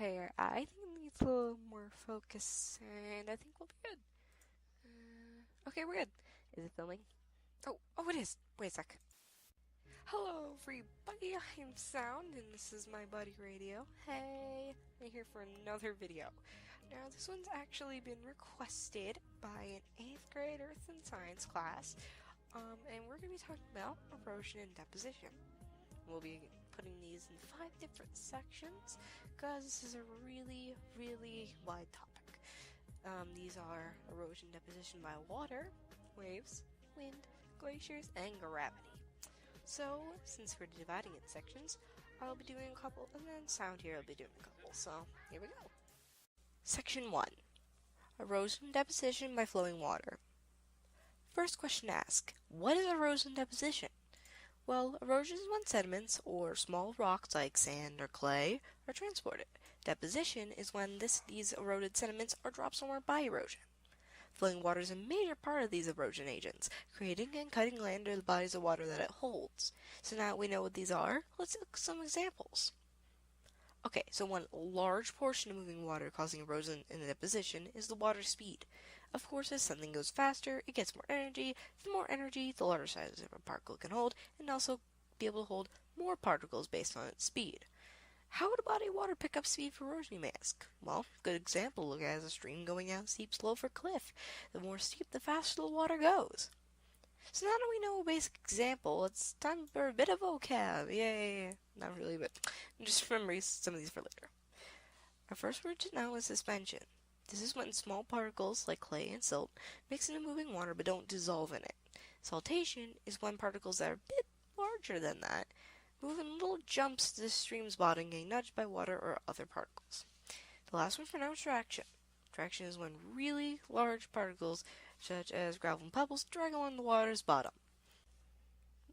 Hey, I think it needs a little more focus, and I think we'll be good. Okay, we're good. Is it filming? Oh, it is. Wait a sec. Hello, everybody. I'm Sound, and this is my buddy Radio. Hey, I'm here for another video. Now, this one's actually been requested by an 8th grade Earth and Science class, and we're going to be talking about erosion and deposition. We'll be putting these in 5 different sections because this is a really, really wide topic. These are erosion deposition by water, waves, wind, glaciers, and gravity. So, since we're dividing it in sections, I'll be doing a couple, and then Sound here will be doing a couple. So, here we go. Section 1. Erosion deposition by flowing water. First question to ask, what is erosion deposition? Well, erosion is when sediments, or small rocks like sand or clay, are transported. Deposition is when these eroded sediments are dropped somewhere by erosion. Flowing water is a major part of these erosion agents, creating and cutting land or the bodies of water that it holds. So now we know what these are, let's look at some examples. Okay, so one large portion of moving water causing erosion in the deposition is the water speed. Of course, as something goes faster, it gets more energy. The more energy, the larger size of a particle can hold, and also be able to hold more particles based on its speed. How would a body of water pick up speed for erosion, you may ask? Well, good example, look at it as a stream going down a steep slope or cliff. The more steep, the faster the water goes. So now that we know a basic example, it's time for a bit of vocab. Yay! Not really, but just remember some of these for later. Our first word to know is suspension. This is when small particles, like clay and silt, mix into moving water but don't dissolve in it. Saltation is when particles that are a bit larger than that move in little jumps to the stream's bottom, getting nudged by water or other particles. The last one for now is traction. Traction is when really large particles, such as gravel and pebbles, drag along the water's bottom.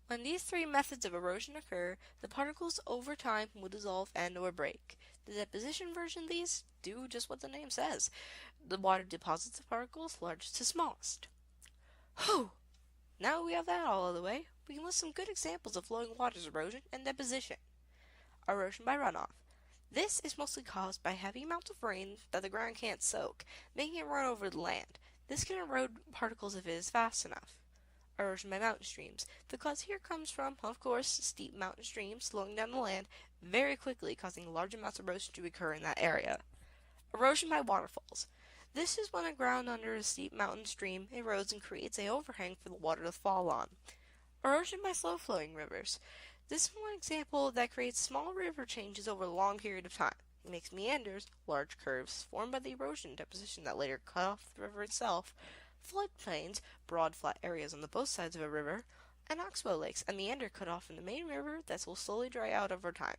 When these 3 methods of erosion occur, the particles over time will dissolve and or break. The deposition version of these do just what the name says. The water deposits the particles largest to smallest. Whew! Now we have that all out of the way, we can list some good examples of flowing water's erosion and deposition. Erosion by runoff. This is mostly caused by heavy amounts of rain that the ground can't soak, making it run over the land. This can erode particles if it is fast enough. Erosion by mountain streams. The cause here comes from, of course, steep mountain streams slowing down the land very quickly, causing large amounts of erosion to occur in that area. Erosion by waterfalls. This is when the ground under a steep mountain stream erodes and creates an overhang for the water to fall on. Erosion by slow-flowing rivers. This is one example that creates small river changes over a long period of time. It makes meanders, large curves, formed by the erosion deposition that later cut off the river itself, floodplains, broad flat areas on the both sides of a river, and oxbow lakes, a meander cut off in the main river that will slowly dry out over time.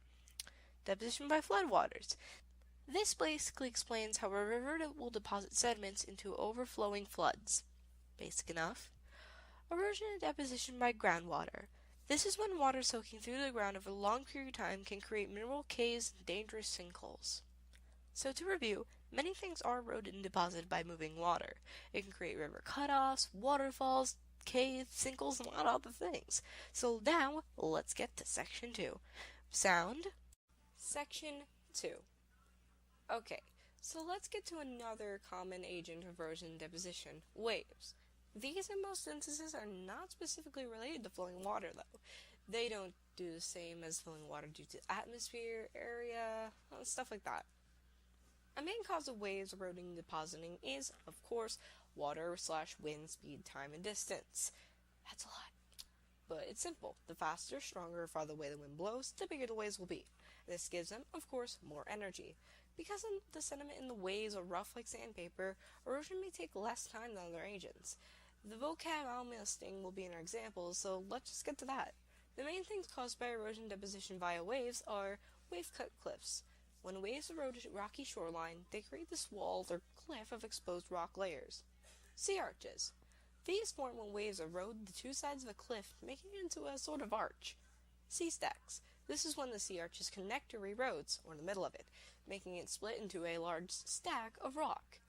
Deposition by floodwaters. This basically explains how a river will deposit sediments into overflowing floods. Basic enough. Erosion and deposition by groundwater. This is when water soaking through the ground over a long period of time can create mineral caves and dangerous sinkholes. So to review, many things are eroded and deposited by moving water. It can create river cutoffs, waterfalls, caves, sinkholes, and a lot of other things. So now, let's get to Section 2. Sound. Section 2. Okay, so let's get to another common agent of erosion and deposition, waves. These, in most instances, are not specifically related to flowing water, though. They don't do the same as flowing water due to atmosphere, area, stuff like that. A main cause of waves eroding and depositing is, of course, water/wind speed, time, and distance. That's a lot. But it's simple. The faster, stronger, or farther away the wind blows, the bigger the waves will be. This gives them, of course, more energy. Because the sediment in the waves are rough like sandpaper, erosion may take less time than other agents. The vocab I'm listing will be in our examples, so let's just get to that. The main things caused by erosion deposition via waves are wave-cut cliffs. When waves erode a rocky shoreline, they create this wall or cliff of exposed rock layers. Sea arches. These form when waves erode the 2 sides of a cliff, making it into a sort of arch. Sea stacks. This is when the sea arches connect or erodes, or in the middle of it, making it split into a large stack of rock.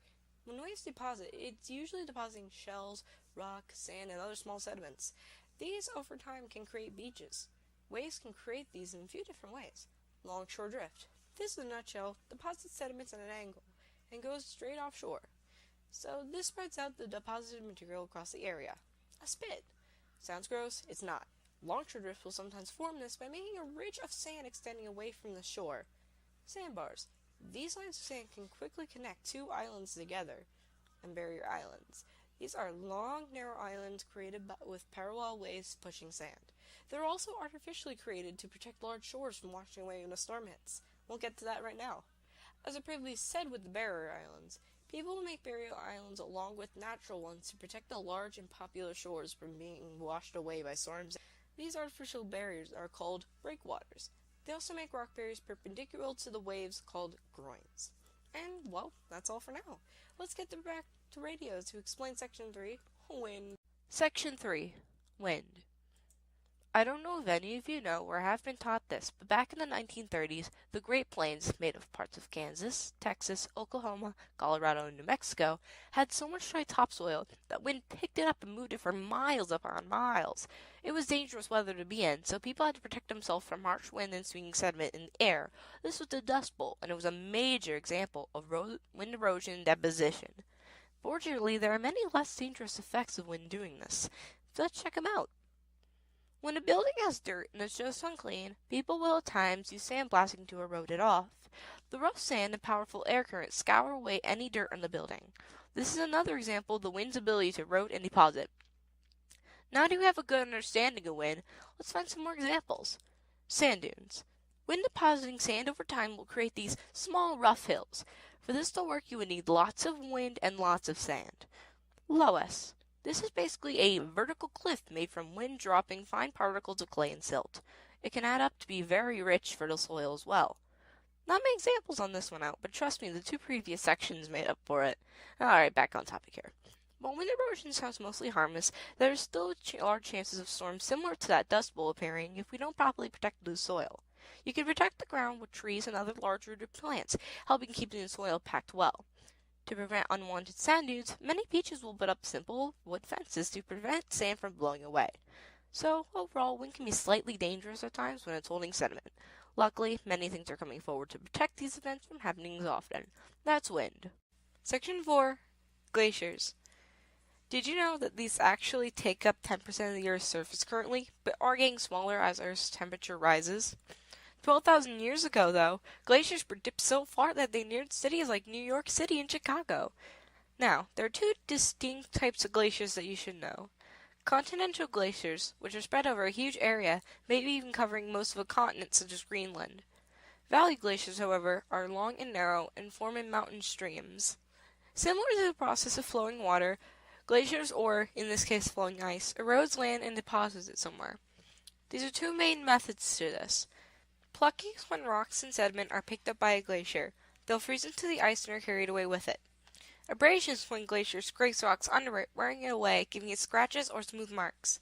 When waves deposit, it's usually depositing shells, rock, sand, and other small sediments. These, over time, can create beaches. Waves can create these in a few different ways. Longshore drift. This, in a nutshell, deposits sediments at an angle and goes straight offshore. So this spreads out the deposited material across the area. A spit. Sounds gross? It's not. Longshore drifts will sometimes form this by making a ridge of sand extending away from the shore. Sandbars. These lines of sand can quickly connect two islands together, and barrier islands. These are long, narrow islands created with parallel waves pushing sand. They're also artificially created to protect large shores from washing away when a storm hits. We'll get to that right now. As I previously said with the barrier islands, people make barrier islands along with natural ones to protect the large and popular shores from being washed away by storms. These artificial barriers are called breakwaters. They also make rock barriers perpendicular to the waves called groins. And, well, that's all for now. Let's get back to radio to explain Section 3, Wind. Section 3, Wind. I don't know if any of you know or have been taught this, but back in the 1930s, the Great Plains, made of parts of Kansas, Texas, Oklahoma, Colorado, and New Mexico, had so much dry topsoil that wind picked it up and moved it for miles upon miles. It was dangerous weather to be in, so people had to protect themselves from harsh wind and swinging sediment in the air. This was the Dust Bowl, and it was a major example of wind erosion and deposition. Fortunately, there are many less dangerous effects of wind doing this. Let's check them out. When a building has dirt and is just unclean, people will at times use sandblasting to erode it off. The rough sand and powerful air currents scour away any dirt on the building. This is another example of the wind's ability to erode and deposit. Now that you have a good understanding of wind, let's find some more examples. Sand dunes. Wind depositing sand over time will create these small rough hills. For this to work, you would need lots of wind and lots of sand. Loess. This is basically a vertical cliff made from wind dropping fine particles of clay and silt. It can add up to be very rich, fertile soil as well. Not many examples on this one out, but trust me, the two previous sections made up for it. Alright, back on topic here. While wind erosion sounds mostly harmless, there are still large chances of storms similar to that Dust Bowl appearing if we don't properly protect loose soil. You can protect the ground with trees and other large-rooted plants, helping keep the soil packed well. To prevent unwanted sand dunes, many beaches will put up simple wood fences to prevent sand from blowing away. So, overall, wind can be slightly dangerous at times when it's holding sediment. Luckily, many things are coming forward to protect these events from happening as often. That's wind. Section 4, Glaciers. Did you know that these actually take up 10% of the Earth's surface currently, but are getting smaller as Earth's temperature rises? 12,000 years ago, though, glaciers were dipped so far that they neared cities like New York City and Chicago. Now, there are two distinct types of glaciers that you should know. Continental glaciers, which are spread over a huge area, maybe even covering most of a continent such as Greenland. Valley glaciers, however, are long and narrow and form in mountain streams. Similar to the process of flowing water, glaciers, or, in this case flowing ice, erodes land and deposits it somewhere. These are two main methods to this. Plucking is when rocks and sediment are picked up by a glacier. They'll freeze into the ice and are carried away with it. Abrasion is when glacier scrapes rocks under it, wearing it away, giving it scratches or smooth marks.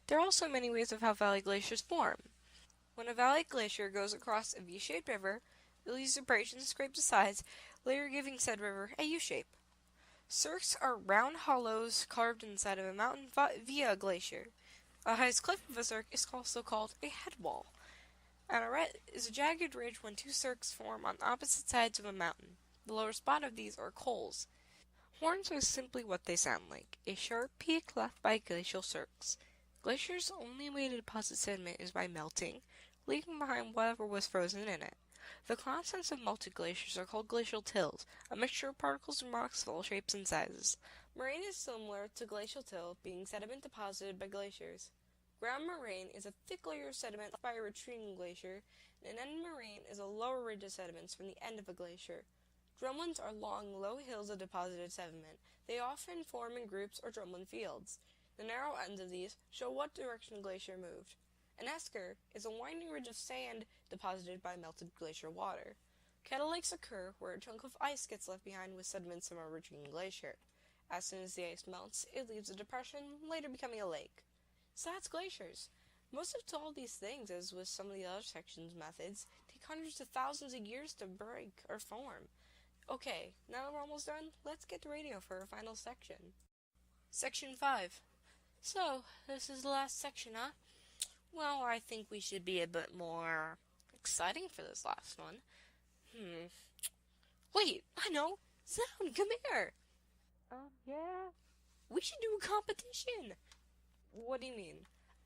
There are also many ways of how valley glaciers form. When a valley glacier goes across a V-shaped river, it leaves abrasion to scrape the sides, later giving said river a U-shape. Cirques are round hollows carved inside of a mountain via a glacier. The highest cliff of a cirque is also called a head wall. An arête is a jagged ridge when two cirques form on opposite sides of a mountain. The lower spot of these are cols. Horns are simply what they sound like, a sharp peak left by glacial cirques. Glaciers' only way to deposit sediment is by melting, leaving behind whatever was frozen in it. The contents of melted glaciers are called glacial tills, a mixture of particles and rocks of all shapes and sizes. Moraine is similar to glacial till, being sediment deposited by glaciers. Ground moraine is a thick layer of sediment left by a retreating glacier, and an end moraine is a lower ridge of sediments from the end of a glacier. Drumlins are long, low hills of deposited sediment. They often form in groups or drumlin fields. The narrow ends of these show what direction the glacier moved. An esker is a winding ridge of sand deposited by melted glacier water. Kettle lakes occur where a chunk of ice gets left behind with sediments from a retreating glacier. As soon as the ice melts, it leaves a depression, later becoming a lake. So that's glaciers. Most of all these things, as with some of the other sections' methods, take hundreds of thousands of years to break or form. Okay, now that we're almost done, let's get to radio for our final section. Section 5. So, this is the last section, huh? Well, I think we should be a bit more exciting for this last one. Wait, I know. Sound, come here. Yeah. We should do a competition. What do you mean?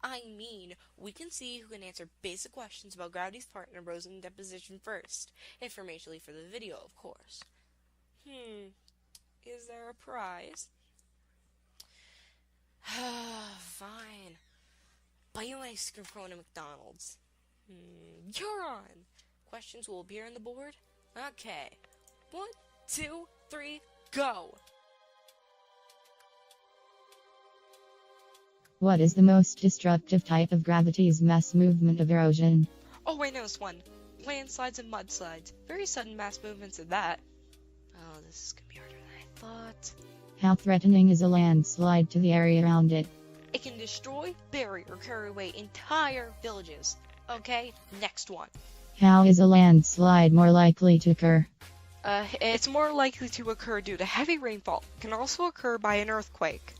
I mean, we can see who can answer basic questions about gravity's part in erosion and deposition first. Informationally for the video, of course. Is there a prize? Fine. Buy you an ice cream cone at McDonald's. You're on. Questions will appear on the board. Okay. 1, 2, 3, go. What is the most destructive type of gravity's mass movement of erosion? Oh, I know this one. Landslides and mudslides. Very sudden mass movements of that. Oh, this is gonna be harder than I thought. How threatening is a landslide to the area around it? It can destroy, bury, or carry away entire villages. Okay, next one. How is a landslide more likely to occur? It's more likely to occur due to heavy rainfall. It can also occur by an earthquake.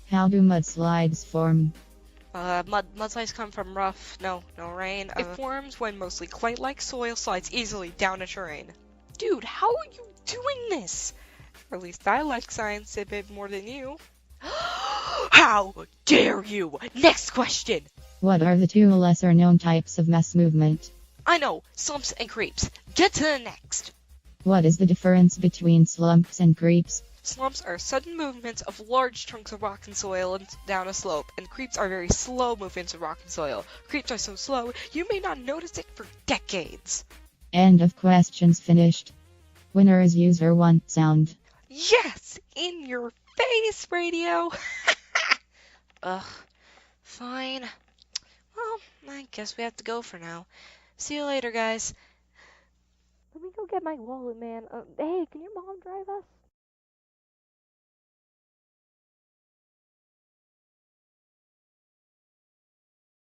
How do mudslides form? Mudslides come from rough, no rain. It forms when mostly clay-like soil slides easily down a terrain. Dude, how are you doing this? Or at least I like science a bit more than you. How dare you? Next question! What are the two lesser known types of mass movement? I know, slumps and creeps. Get to the next! What is the difference between slumps and creeps? Slumps are sudden movements of large chunks of rock and soil down a slope, and creeps are very slow movements of rock and soil. Creeps are so slow, you may not notice it for decades. End of questions finished. Winner is user 1, sound. Yes! In your face, radio! Ugh. Fine. Well, I guess we have to go for now. See you later, guys. Let me go get my wallet, man. Hey, can your mom drive us?